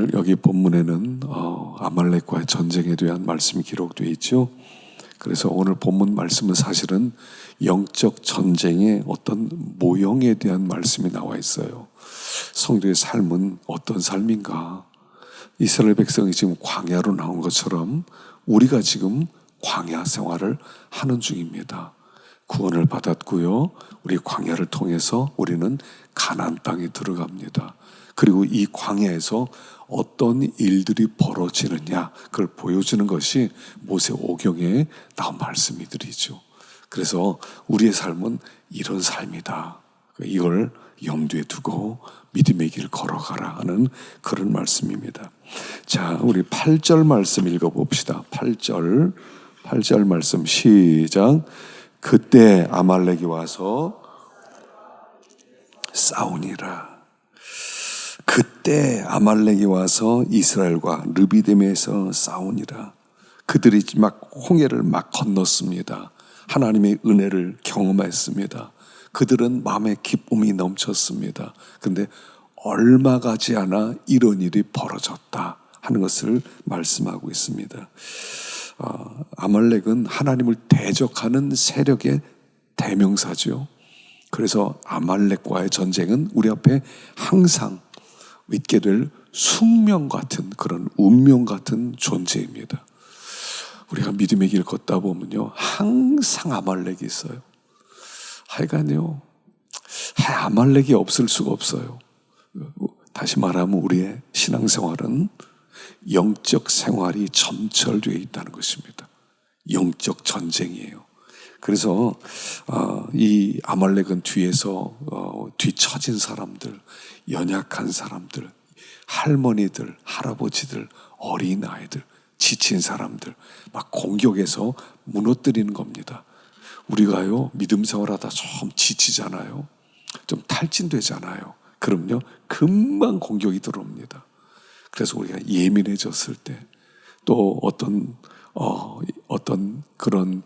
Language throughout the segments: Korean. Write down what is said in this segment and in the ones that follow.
오늘 여기 본문에는 아말렉과의 전쟁에 대한 말씀이 기록되어 있죠. 그래서 오늘 본문 말씀은 사실은 영적 전쟁의 어떤 모형에 대한 말씀이 나와 있어요. 성도의 삶은 어떤 삶인가? 이스라엘 백성이 지금 광야로 나온 것처럼 우리가 지금 광야 생활을 하는 중입니다. 구원을 받았고요. 우리 광야를 통해서 우리는 가나안 땅에 들어갑니다. 그리고 이 광야에서 어떤 일들이 벌어지느냐, 그걸 보여주는 것이 모세 오경에 나온 말씀이들이죠. 그래서 우리의 삶은 이런 삶이다. 이걸 염두에 두고 믿음의 길 걸어가라 하는 그런 말씀입니다. 자, 우리 8절 말씀 읽어봅시다. 8절 말씀 시작. 그때 아말렉이 와서 싸우니라. 그때 아말렉이 와서 이스라엘과 르비딤에서 싸우니라. 그들이 막 홍해를 막 건넜습니다. 하나님의 은혜를 경험했습니다. 그들은 마음의 기쁨이 넘쳤습니다. 근데 얼마 가지 않아 이런 일이 벌어졌다 하는 것을 말씀하고 있습니다. 아말렉은 하나님을 대적하는 세력의 대명사죠. 그래서 아말렉과의 전쟁은 우리 앞에 항상 있게 될 숙명 같은 그런 운명 같은 존재입니다. 우리가 믿음의 길 걷다 보면요, 항상 아말렉이 있어요. 하여간요, 아말렉이 없을 수가 없어요. 다시 말하면 우리의 신앙생활은 영적 생활이 점철되어 있다는 것입니다. 영적 전쟁이에요. 그래서 이 아말렉은 뒤에서 뒤처진 사람들, 연약한 사람들, 할머니들, 할아버지들, 어린아이들, 지친 사람들 막 공격해서 무너뜨리는 겁니다. 우리가요, 믿음 생활하다 좀 지치잖아요. 좀 탈진되잖아요. 그럼요, 금방 공격이 들어옵니다. 그래서 우리가 예민해졌을 때, 또 어떤 그런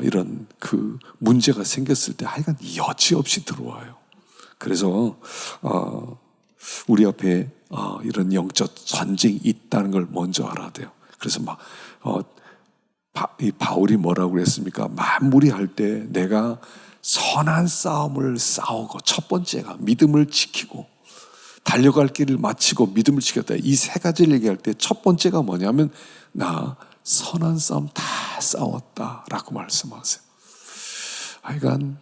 이런 그 문제가 생겼을 때 하여간 여지없이 들어와요. 그래서 우리 앞에 이런 영적 전쟁이 있다는 걸 먼저 알아야 돼요. 그래서 막 이 바울이 뭐라고 그랬습니까? 만물이 할 때 내가 선한 싸움을 싸우고, 첫 번째가 믿음을 지키고, 달려갈 길을 마치고 믿음을 지켰다. 이 세 가지를 얘기할 때 첫 번째가 뭐냐면 나 선한 싸움 다 싸웠다라고 말씀하세요. 하여간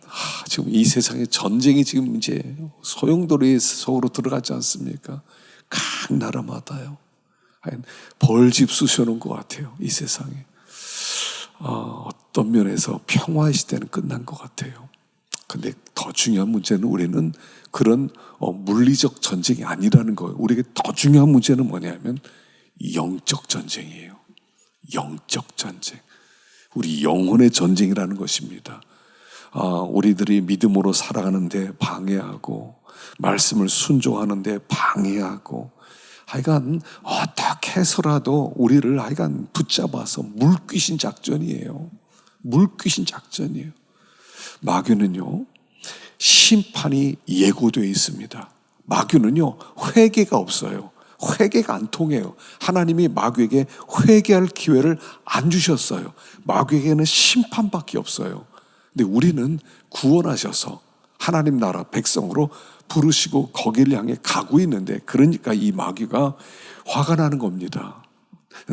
지금 이 세상에 전쟁이 지금 이제 소용돌이 속으로 들어가지 않습니까? 각 나라마다요. 벌집 쑤셔놓은 것 같아요. 이 세상에. 어떤 면에서 평화의 시대는 끝난 것 같아요. 근데 더 중요한 문제는 우리는 그런 물리적 전쟁이 아니라는 거예요. 우리에게 더 중요한 문제는 뭐냐면 영적 전쟁이에요. 영적 전쟁. 우리 영혼의 전쟁이라는 것입니다. 우리들이 믿음으로 살아가는데 방해하고, 말씀을 순종하는데 방해하고, 하여간 어떻게 해서라도 우리를 하여간 붙잡아서 물귀신 작전이에요. 물귀신 작전이에요. 마귀는요, 심판이 예고되어 있습니다. 마귀는요, 회개가 없어요. 회개가 안 통해요. 하나님이 마귀에게 회개할 기회를 안 주셨어요. 마귀에게는 심판밖에 없어요. 근데 우리는 구원하셔서 하나님 나라 백성으로 부르시고 거기를 향해 가고 있는데, 그러니까 이 마귀가 화가 나는 겁니다.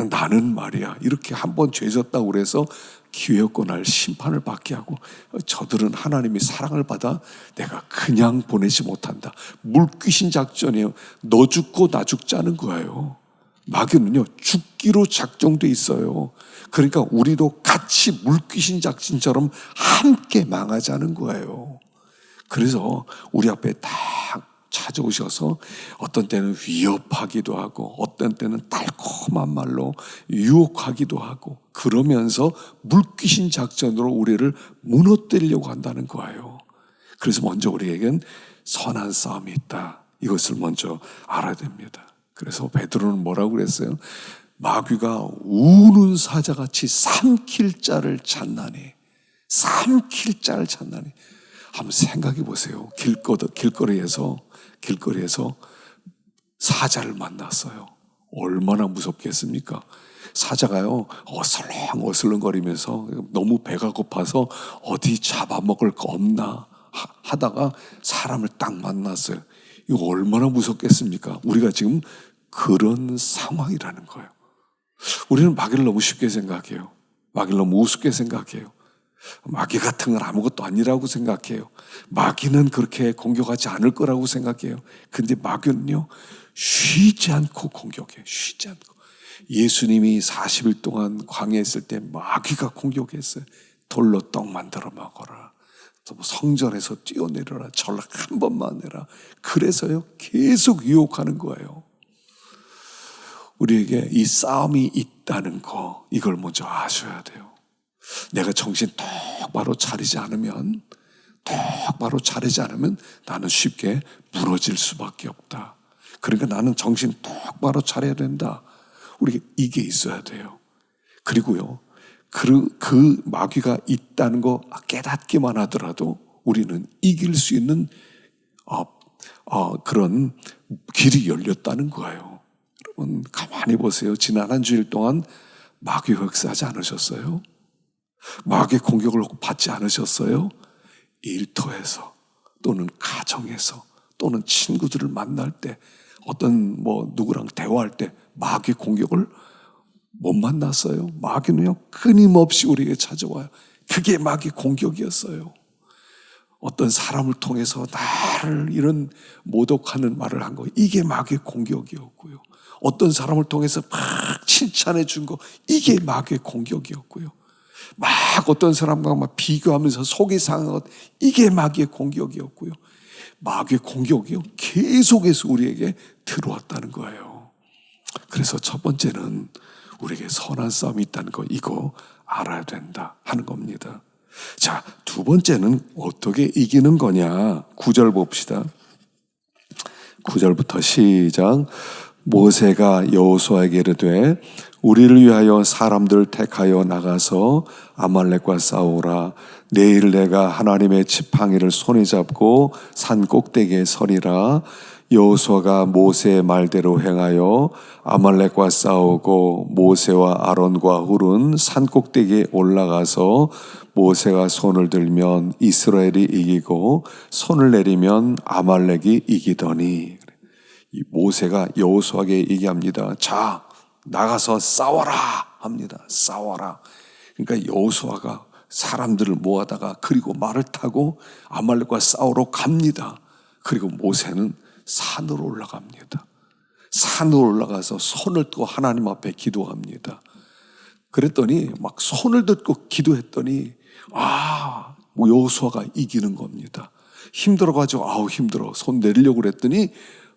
나는 말이야, 이렇게 한번 죄 졌다고 그래서 기회권할 심판을 받게 하고, 저들은 하나님의 사랑을 받아 내가 그냥 보내지 못한다. 물귀신 작전이에요. 너 죽고 나 죽자는 거예요. 마귀는요, 죽기로 작정돼 있어요. 그러니까 우리도 같이 물귀신 작전처럼 함께 망하자는 거예요. 그래서 우리 앞에 딱 찾아오셔서 어떤 때는 위협하기도 하고, 어떤 때는 달콤한 말로 유혹하기도 하고, 그러면서 물귀신 작전으로 우리를 무너뜨리려고 한다는 거예요. 그래서 먼저 우리에겐 선한 싸움이 있다. 이것을 먼저 알아야 됩니다. 그래서 베드로는 뭐라고 그랬어요? 마귀가 우는 사자같이 삼킬 자를 찾나니, 삼킬 자를 찾나니. 한번 생각해 보세요. 길거리에서 사자를 만났어요. 얼마나 무섭겠습니까? 사자가요, 어슬렁어슬렁거리면서 너무 배가 고파서 어디 잡아먹을 거 없나 하다가 사람을 딱 만났어요. 이거 얼마나 무섭겠습니까? 우리가 지금 그런 상황이라는 거예요. 우리는 마귀를 너무 쉽게 생각해요. 마귀를 너무 우습게 생각해요. 마귀 같은 건 아무것도 아니라고 생각해요. 마귀는 그렇게 공격하지 않을 거라고 생각해요. 근데 마귀는요, 쉬지 않고 공격해요. 쉬지 않고. 예수님이 40일 동안 광야에 있을 때 마귀가 공격했어요. 돌로 떡 만들어 먹어라. 또 성전에서 뛰어내려라. 전락 한 번만 해라. 그래서요, 계속 유혹하는 거예요. 우리에게 이 싸움이 있다는 거, 이걸 먼저 아셔야 돼요. 내가 정신 똑바로 차리지 않으면 나는 쉽게 무너질 수밖에 없다. 그러니까 나는 정신 똑바로 차려야 된다. 우리가 이게 있어야 돼요. 그리고요, 그 마귀가 있다는 거 깨닫기만 하더라도 우리는 이길 수 있는 그런 길이 열렸다는 거예요. 여러분 가만히 보세요. 지난 한 주일 동안 마귀 역사하지 않으셨어요? 마귀의 공격을 받지 않으셨어요? 일터에서 또는 가정에서 또는 친구들을 만날 때 어떤 누구랑 대화할 때 마귀 공격을 못 만났어요? 마귀는요, 끊임없이 우리에게 찾아와요. 그게 마귀 공격이었어요. 어떤 사람을 통해서 나를 이런 모독하는 말을 한 거, 이게 마귀의 공격이었고요. 어떤 사람을 통해서 막 칭찬해 준 거, 이게 마귀의 공격이었고요. 막 어떤 사람과 막 비교하면서 속이 상한 것, 이게 마귀의 공격이었고요. 마귀의 공격이요, 계속해서 우리에게 들어왔다는 거예요. 그래서 첫 번째는 우리에게 선한 싸움이 있다는 거, 이거 알아야 된다 하는 겁니다. 자, 두 번째는 어떻게 이기는 거냐. 9절 봅시다. 9절부터 시작. 모세가 여호수아에게 이르되 우리를 위하여 사람들을 택하여 나가서 아말렉과 싸우라. 내일 내가 하나님의 지팡이를 손에 잡고 산 꼭대기에 서리라. 여호수아가 모세의 말대로 행하여 아말렉과 싸우고 모세와 아론과 훌은 산 꼭대기에 올라가서 모세가 손을 들면 이스라엘이 이기고 손을 내리면 아말렉이 이기더니, 이 모세가 여호수아에게 얘기합니다. 자, 나가서 싸워라 합니다. 싸워라. 그러니까 여호수아가 사람들을 모아다가 그리고 말을 타고 아말렉과 싸우러 갑니다. 그리고 모세는 산으로 올라갑니다. 산으로 올라가서 손을 들고 하나님 앞에 기도합니다. 그랬더니 막 손을 들고 기도했더니 여호수아가 이기는 겁니다. 힘들어가지고 힘들어 손 내리려고 그랬더니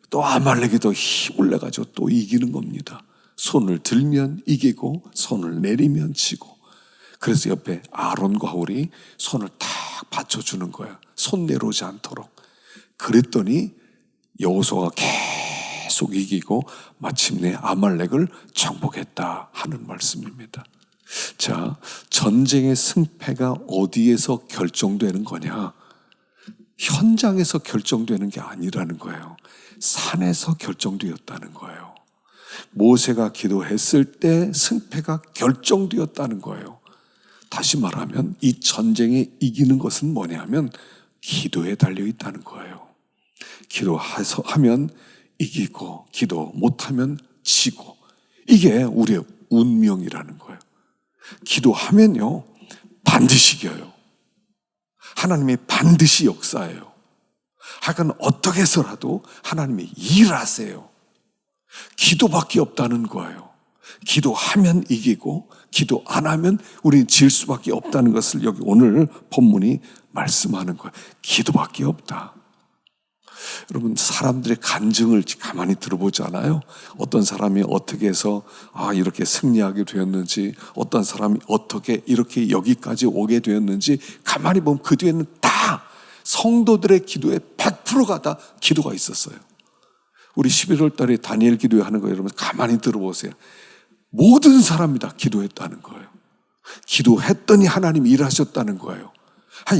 또 아말렉이 더 힘을 내가지고 또 이기는 겁니다. 손을 들면 이기고 손을 내리면 지고. 그래서 옆에 아론과 훌이 손을 탁 받쳐주는 거야. 손 내려오지 않도록. 그랬더니 여호수아가 계속 이기고 마침내 아말렉을 정복했다 하는 말씀입니다. 자, 전쟁의 승패가 어디에서 결정되는 거냐? 현장에서 결정되는 게 아니라는 거예요. 산에서 결정되었다는 거예요. 모세가 기도했을 때 승패가 결정되었다는 거예요. 다시 말하면 이 전쟁에 이기는 것은 뭐냐면 기도에 달려 있다는 거예요. 기도하면 이기고 기도 못하면 지고, 이게 우리의 운명이라는 거예요. 기도하면요 반드시 이겨요. 하나님이 반드시 역사해요. 하여간 어떻게 해서라도 하나님이 일하세요. 기도밖에 없다는 거예요. 기도하면 이기고 기도 안 하면 우리는 질 수밖에 없다는 것을 여기 오늘 본문이 말씀하는 거예요. 기도밖에 없다. 여러분, 사람들의 간증을 가만히 들어보잖아요. 어떤 사람이 어떻게 해서 이렇게 승리하게 되었는지, 어떤 사람이 어떻게 이렇게 여기까지 오게 되었는지 가만히 보면 그 뒤에는 다 성도들의 기도에 100%가 다 기도가 있었어요. 우리 11월 달에 다니엘 기도회 하는 거 여러분 가만히 들어보세요. 모든 사람이 다 기도했다는 거예요. 기도했더니 하나님이 일하셨다는 거예요.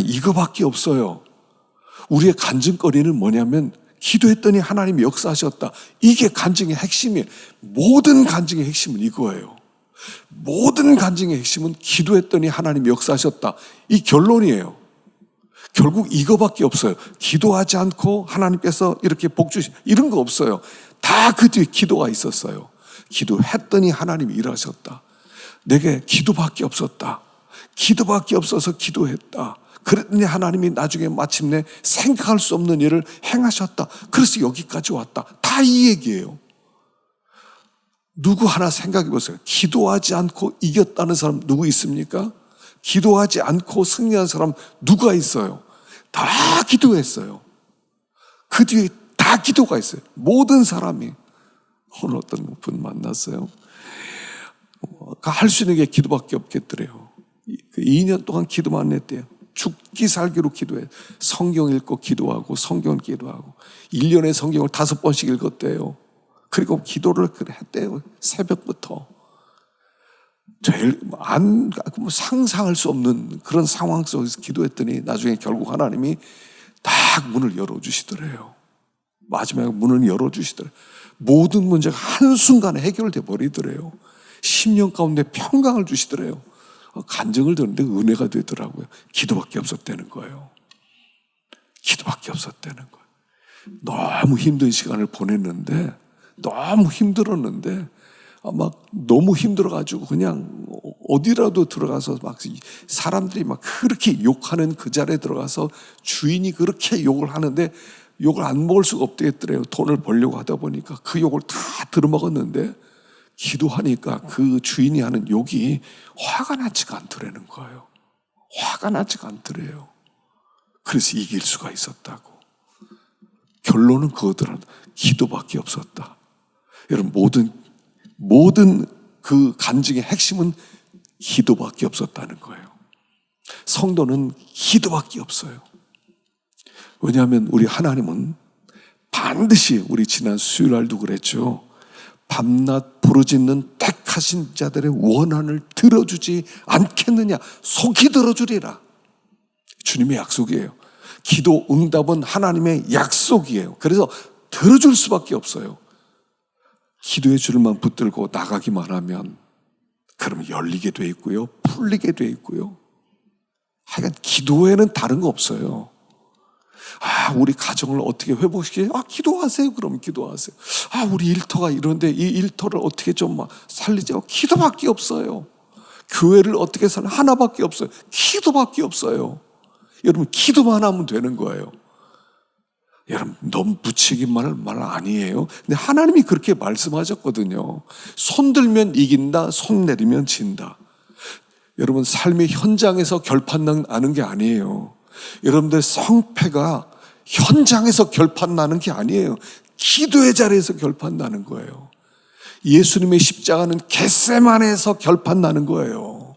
이거밖에 없어요. 우리의 간증거리는 뭐냐면 기도했더니 하나님이 역사하셨다. 이게 간증의 핵심이에요. 모든 간증의 핵심은 이거예요. 모든 간증의 핵심은 기도했더니 하나님이 역사하셨다. 이 결론이에요. 결국 이거밖에 없어요. 기도하지 않고 하나님께서 이렇게 복 주시, 이런 거 없어요. 다 그 뒤에 기도가 있었어요. 기도했더니 하나님이 일하셨다. 내게 기도밖에 없었다. 기도밖에 없어서 기도했다. 그랬더니 하나님이 나중에 마침내 생각할 수 없는 일을 행하셨다. 그래서 여기까지 왔다. 다 이 얘기예요. 누구 하나 생각해 보세요. 기도하지 않고 이겼다는 사람 누구 있습니까? 기도하지 않고 승리한 사람 누가 있어요? 다 기도했어요. 그 뒤에 다 기도가 있어요. 모든 사람이. 오늘 어떤 분 만났어요. 할 수 있는 게 기도밖에 없겠더래요. 2년 동안 기도만 했대요. 죽기 살기로 기도해. 성경 읽고 기도하고 성경 기도하고 1년에 성경을 5번씩 읽었대요. 그리고 기도를 했대요. 새벽부터. 상상할 수 없는 그런 상황 속에서 기도했더니 나중에 결국 하나님이 딱 문을 열어주시더래요. 마지막에 문을 열어주시더래요. 모든 문제가 한순간에 해결돼 버리더래요. 10년 가운데 평강을 주시더래요. 간증을 듣는데 은혜가 되더라고요. 기도밖에 없었다는 거예요. 기도밖에 없었다는 거예요. 너무 힘든 시간을 보냈는데, 너무 힘들었는데, 막 너무 힘들어가지고 그냥 어디라도 들어가서 막 사람들이 막 그렇게 욕하는 그 자리에 들어가서 주인이 그렇게 욕을 하는데 욕을 안 먹을 수가 없겠더래요. 돈을 벌려고 하다 보니까 그 욕을 다 들어먹었는데 기도하니까 그 주인이 하는 욕이 화가 나지가 않더라는 거예요. 화가 나지가 않더래요. 그래서 이길 수가 있었다고. 결론은 그거더라도 기도밖에 없었다. 여러분 모든 그 간증의 핵심은 기도밖에 없었다는 거예요. 성도는 기도밖에 없어요. 왜냐하면 우리 하나님은 반드시 우리 지난 수요일 날도 그랬죠. 밤낮 부르짖는 택하신 자들의 원한을 들어주지 않겠느냐. 속히 들어주리라. 주님의 약속이에요. 기도 응답은 하나님의 약속이에요. 그래서 들어줄 수밖에 없어요. 기도의 줄만 붙들고 나가기만 하면 그러면 열리게 돼 있고요. 풀리게 돼 있고요. 하여간 기도에는 다른 거 없어요. 우리 가정을 어떻게 회복시키지? 기도하세요. 그럼 기도하세요. 우리 일터가 이런데 이 일터를 어떻게 좀 살리죠? 기도밖에 없어요. 교회를 어떻게 살려? 하나밖에 없어요. 기도밖에 없어요. 여러분 기도만 하면 되는 거예요. 여러분 너무 부추긴 말 아니에요. 근데 하나님이 그렇게 말씀하셨거든요. 손 들면 이긴다, 손 내리면 진다. 여러분 삶의 현장에서 결판 나는 게 아니에요. 여러분들 성패가 현장에서 결판 나는 게 아니에요. 기도의 자리에서 결판 나는 거예요. 예수님의 십자가는 겟세마네에서 결판 나는 거예요.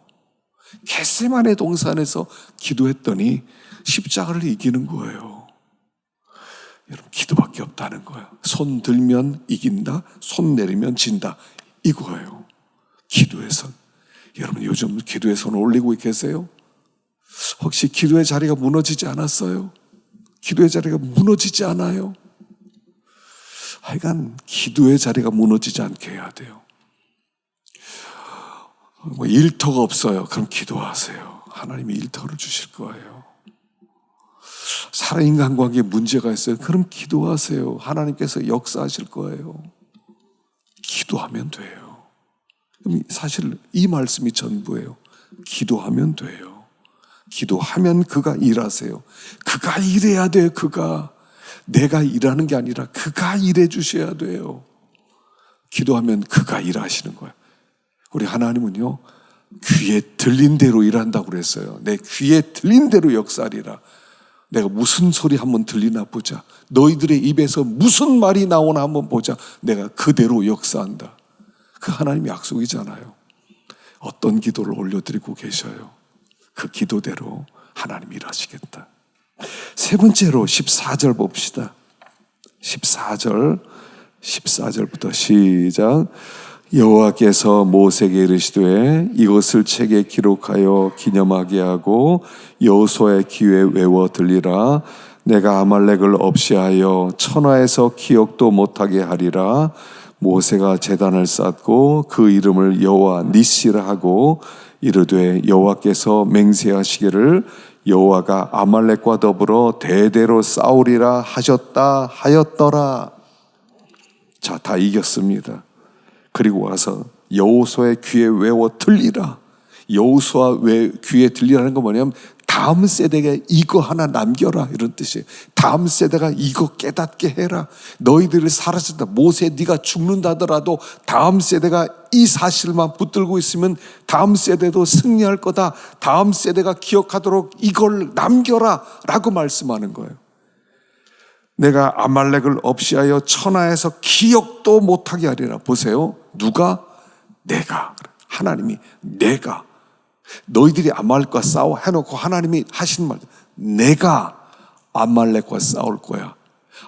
겟세마네 동산에서 기도했더니 십자가를 이기는 거예요. 여러분 기도밖에 없다는 거예요. 손 들면 이긴다, 손 내리면 진다. 이거예요. 기도의 손. 여러분 요즘 기도의 손 올리고 계세요? 혹시 기도의 자리가 무너지지 않았어요? 기도의 자리가 무너지지 않아요? 하여간 기도의 자리가 무너지지 않게 해야 돼요. 일터가 없어요. 그럼 기도하세요. 하나님이 일터를 주실 거예요. 사람인간 관계에 문제가 있어요. 그럼 기도하세요. 하나님께서 역사하실 거예요. 기도하면 돼요. 사실 이 말씀이 전부예요. 기도하면 돼요. 기도하면 그가 일하세요. 그가 일해야 돼요. 그가. 내가 일하는 게 아니라 그가 일해 주셔야 돼요. 기도하면 그가 일하시는 거예요. 우리 하나님은요, 귀에 들린 대로 일한다고 그랬어요. 내 귀에 들린 대로 역사하리라. 내가 무슨 소리 한번 들리나 보자. 너희들의 입에서 무슨 말이 나오나 한번 보자. 내가 그대로 역사한다. 그 하나님의 약속이잖아요. 어떤 기도를 올려드리고 계셔요. 그 기도대로 하나님이 일하시겠다. 세 번째로 14절 봅시다. 14절부터 시작. 여호와께서 모세에게 이르시되 이것을 책에 기록하여 기념하게 하고 여호수아의 귀에 외워 들리라. 내가 아말렉을 없이하여 천하에서 기억도 못하게 하리라. 모세가 제단을 쌓고 그 이름을 여호와 니시라 하고 이르되 여호와께서 맹세하시기를 여호와가 아말렉과 더불어 대대로 싸우리라 하셨다 하였더라. 자, 다 이겼습니다. 그리고 와서 여호수아의 귀에 외워 들리라. 여호수아 귀에 들리라는 건 뭐냐면 다음 세대가 이거 하나 남겨라, 이런 뜻이에요. 다음 세대가 이거 깨닫게 해라. 너희들이 사라진다. 모세 네가 죽는다더라도 다음 세대가 이 사실만 붙들고 있으면 다음 세대도 승리할 거다. 다음 세대가 기억하도록 이걸 남겨라 라고 말씀하는 거예요. 내가 아말렉을 없이하여 천하에서 기억도 못하게 하리라. 보세요. 누가? 내가. 하나님이 내가. 너희들이 아말렉과 싸워 해놓고 하나님이 하신 말, 내가 아말렉과 싸울 거야.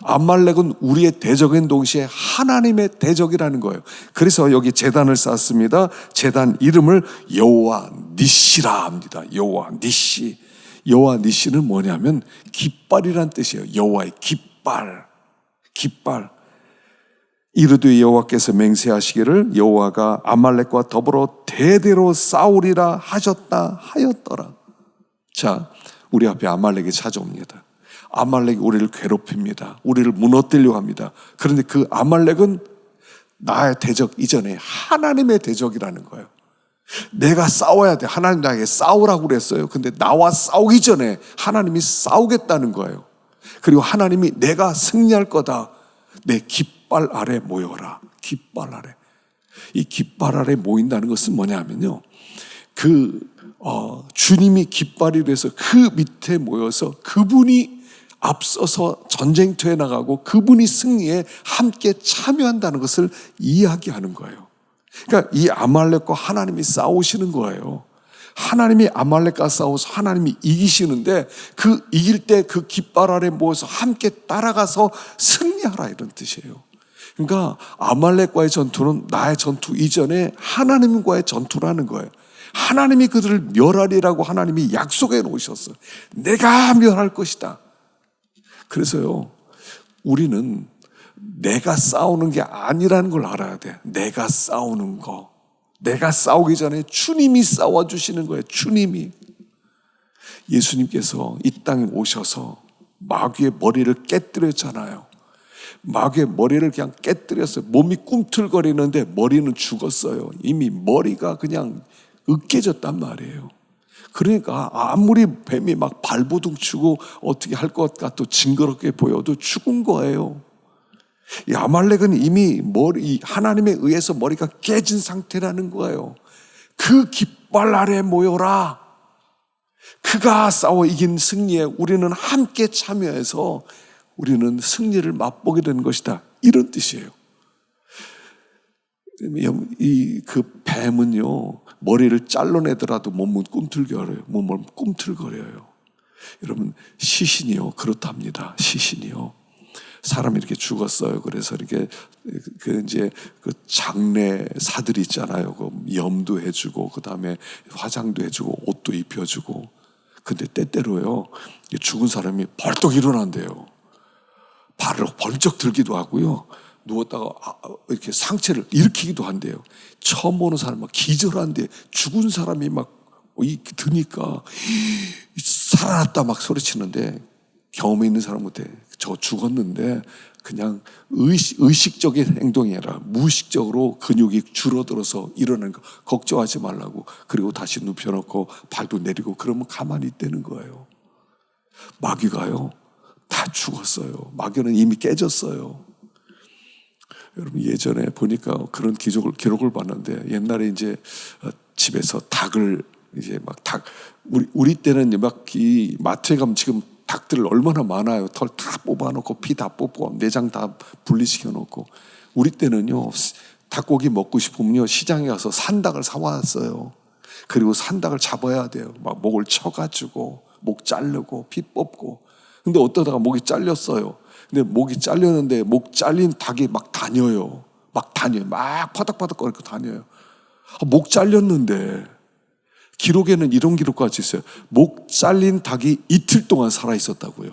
아말렉은 우리의 대적인 동시에 하나님의 대적이라는 거예요. 그래서 여기 제단을 쌓습니다. 제단 이름을 여호와 니시라 합니다. 여호와 니시. 여호와 니시는 뭐냐면 깃발이란 뜻이에요. 여호와의 깃발. 깃발. 이르되 여호와께서 맹세하시기를 여호와가 아말렉과 더불어 대대로 싸우리라 하셨다 하였더라. 자, 우리 앞에 아말렉이 찾아옵니다. 아말렉이 우리를 괴롭힙니다. 우리를 무너뜨리려고 합니다. 그런데 그 아말렉은 나의 대적 이전에 하나님의 대적이라는 거예요. 내가 싸워야 돼. 하나님 나에게 싸우라고 그랬어요. 근데 나와 싸우기 전에 하나님이 싸우겠다는 거예요. 그리고 하나님이 내가 승리할 거다. 내 깃발 아래 모여라. 깃발 아래. 이 깃발 아래 모인다는 것은 뭐냐면요, 주님이 깃발이 돼서 그 밑에 모여서 그분이 앞서서 전쟁터에 나가고 그분이 승리에 함께 참여한다는 것을 이야기하는 거예요. 그러니까 이 아말렉과 하나님이 싸우시는 거예요. 하나님이 아말렉과 싸워서 하나님이 이기시는데 그 이길 때 그 깃발 아래 모여서 함께 따라가서 승리하라, 이런 뜻이에요. 그러니까 아말렉과의 전투는 나의 전투 이전에 하나님과의 전투라는 거예요. 하나님이 그들을 멸하리라고 하나님이 약속해 놓으셨어요. 내가 멸할 것이다. 그래서요, 우리는 내가 싸우는 게 아니라는 걸 알아야 돼. 내가 싸우는 거. 내가 싸우기 전에 주님이 싸워주시는 거예요. 주님이. 예수님께서 이 땅에 오셔서 마귀의 머리를 깨뜨렸잖아요. 마귀의 머리를 그냥 깨뜨렸어요. 몸이 꿈틀거리는데 머리는 죽었어요. 이미 머리가 그냥 으깨졌단 말이에요. 그러니까 아무리 뱀이 막 발버둥 치고 어떻게 할 것 같고 징그럽게 보여도 죽은 거예요. 이 아말렉은 이미 하나님에 의해서 머리가 깨진 상태라는 거예요. 그 깃발 아래 모여라. 그가 싸워 이긴 승리에 우리는 함께 참여해서 우리는 승리를 맛보게 되는 것이다, 이런 뜻이에요. 그 뱀은요, 머리를 잘라내더라도 몸은 꿈틀거려요. 여러분, 시신이요 그렇답니다. 시신이요, 사람이 이렇게 죽었어요. 그래서 이렇게 그 장례사들이 있잖아요. 그 염도 해주고 그 다음에 화장도 해주고 옷도 입혀주고. 근데 때때로요, 죽은 사람이 벌떡 일어난대요. 발을 번쩍 들기도 하고요, 누웠다가 이렇게 상체를 일으키기도 한대요. 처음 보는 사람 막 기절한대. 죽은 사람이 막 드니까 살아났다 막 소리치는데, 경험이 있는 사람한테 저 죽었는데 그냥 의식적인 행동이 아니라 무의식적으로 근육이 줄어들어서 일어나는 거 걱정하지 말라고. 그리고 다시 눕혀놓고 발도 내리고 그러면 가만히 있다는 거예요. 마귀가요 다 죽었어요. 마귀는 이미 깨졌어요. 여러분, 예전에 보니까 그런 기록을 봤는데, 옛날에 이제 집에서 닭을 이제 우리 때는 막 이 마트에 가면 지금 닭들 얼마나 많아요. 털 다 뽑아놓고 피 다 뽑고 내장 다 분리시켜놓고. 우리 때는요, 닭고기 먹고 싶으면요 시장에 가서 산닭을 사왔어요. 그리고 산닭을 잡아야 돼요. 막 목을 쳐가지고 목 자르고 피 뽑고. 근데 어떠다가 목이 잘렸어요. 근데 목이 잘렸는데 목 잘린 닭이 막 다녀요. 막 파닥파닥거리고 다녀요. 목 잘렸는데, 기록에는 이런 기록까지 있어요. 목 잘린 닭이 이틀 동안 살아 있었다고요.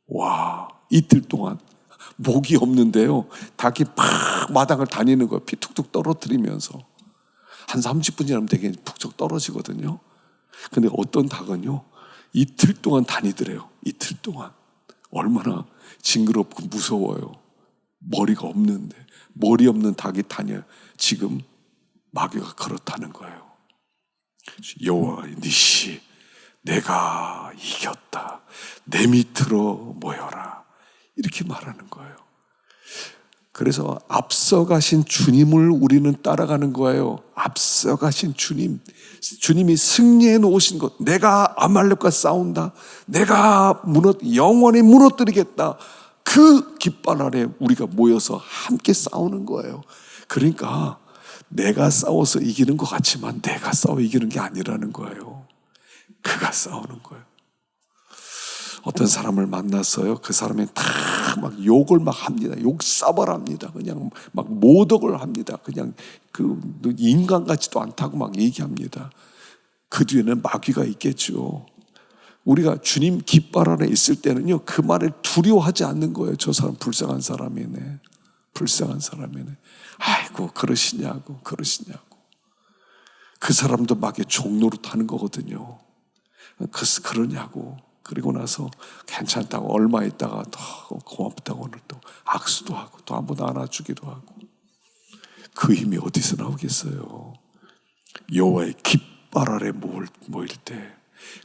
와, 이틀 동안 목이 없는데요, 닭이 팍 마당을 다니는 거예요. 피 툭툭 떨어뜨리면서. 한 30분 지나면 되게 푹 떨어지거든요. 근데 어떤 닭은요, 이틀 동안 다니더래요. 이틀 동안. 얼마나 징그럽고 무서워요. 머리가 없는데, 머리 없는 닭이 다녀요. 지금 마귀가 그렇다는 거예요. 여호와의 니시, 내가 이겼다. 내 밑으로 모여라. 이렇게 말하는 거예요. 그래서 앞서가신 주님을 우리는 따라가는 거예요. 앞서가신 주님, 주님이 승리해 놓으신 것, 내가 아말렉과 싸운다, 내가 영원히 무너뜨리겠다. 그 깃발 아래 우리가 모여서 함께 싸우는 거예요. 그러니까 내가 싸워서 이기는 것 같지만 내가 싸워 이기는 게 아니라는 거예요. 그가 싸우는 거예요. 어떤 사람을 만났어요. 그 사람이 다 막 욕을 막 합니다. 욕사발합니다. 그냥 막 모독을 합니다. 그냥 그 인간 같지도 않다고 막 얘기합니다. 그 뒤에는 마귀가 있겠죠. 우리가 주님 깃발 아래 있을 때는요, 그 말을 두려워하지 않는 거예요. 저 사람 불쌍한 사람이네. 불쌍한 사람이네. 아이고, 그러시냐고. 그 사람도 마귀의 종로로 타는 거거든요. 그러냐고. 그리고 나서 괜찮다고 얼마 있다가 더 고맙다고 오늘 또 악수도 하고 또 한번 안아주기도 하고. 그 힘이 어디서 나오겠어요? 여호와의 깃발 아래 모일 때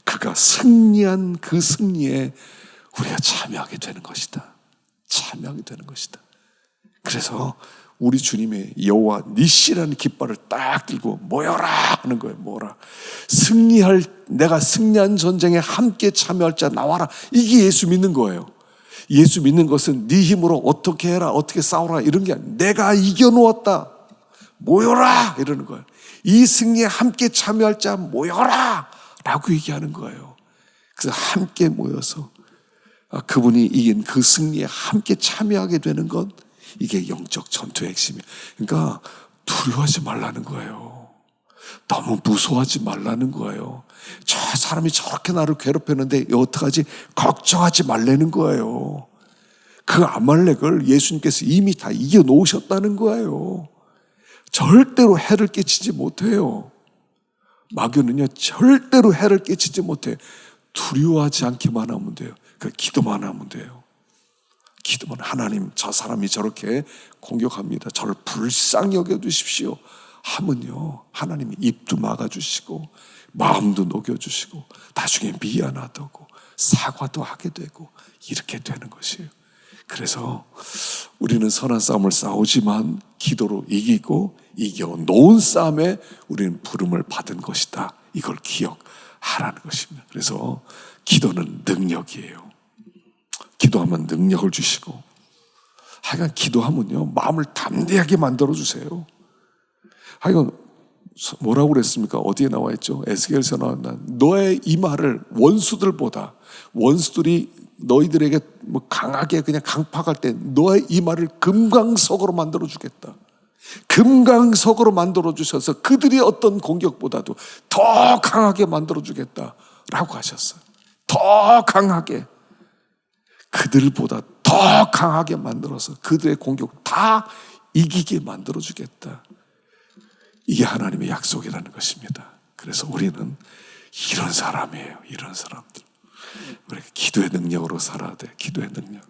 그가 승리한 그 승리에 우리가 참여하게 되는 것이다. 참여하게 되는 것이다. 그래서 우리 주님의 여호와 니시라는 깃발을 딱 들고 모여라 하는 거예요. 모여라. 내가 승리한 전쟁에 함께 참여할 자 나와라. 이게 예수 믿는 거예요. 예수 믿는 것은 네 힘으로 어떻게 해라, 어떻게 싸워라 이런 게 아니라 내가 이겨놓았다. 모여라 이러는 거예요. 이 승리에 함께 참여할 자 모여라 라고 얘기하는 거예요. 그래서 함께 모여서 그분이 이긴 그 승리에 함께 참여하게 되는 건 이게 영적 전투의 핵심이에요. 그러니까 두려워하지 말라는 거예요. 너무 무서워하지 말라는 거예요. 저 사람이 저렇게 나를 괴롭혔는데 어떡하지? 걱정하지 말라는 거예요. 그 아말렉을 예수님께서 이미 다 이겨놓으셨다는 거예요. 절대로 해를 끼치지 못해요. 마귀는요, 절대로 해를 끼치지 못해요. 두려워하지 않기만 하면 돼요. 기도만 하면 돼요. 기도만, 하나님, 저 사람이 저렇게 공격합니다. 저를 불쌍히 여겨주십시오 하면요, 하나님이 입도 막아주시고 마음도 녹여주시고 나중에 미안하다고 사과도 하게 되고 이렇게 되는 것이에요. 그래서 우리는 선한 싸움을 싸우지만 기도로 이기고 이겨놓은 싸움에 우리는 부름을 받은 것이다. 이걸 기억하라는 것입니다. 그래서 기도는 능력이에요. 기도하면 능력을 주시고, 하여간 기도하면요, 마음을 담대하게 만들어주세요. 하여간 뭐라고 그랬습니까? 어디에 나와 있죠? 에스겔서 나왔나? 너의 이 말을 원수들이 너희들에게 뭐 강하게 그냥 강팍할 때 너의 이 말을 금강석으로 만들어주겠다. 금강석으로 만들어주셔서 그들이 어떤 공격보다도 더 강하게 만들어주겠다라고 하셨어요. 더 강하게. 그들보다 더 강하게 만들어서 그들의 공격 다 이기게 만들어주겠다. 이게 하나님의 약속이라는 것입니다. 그래서 우리는 이런 사람이에요. 이런 사람들. 우리가 기도의 능력으로 살아야 돼. 기도의 능력.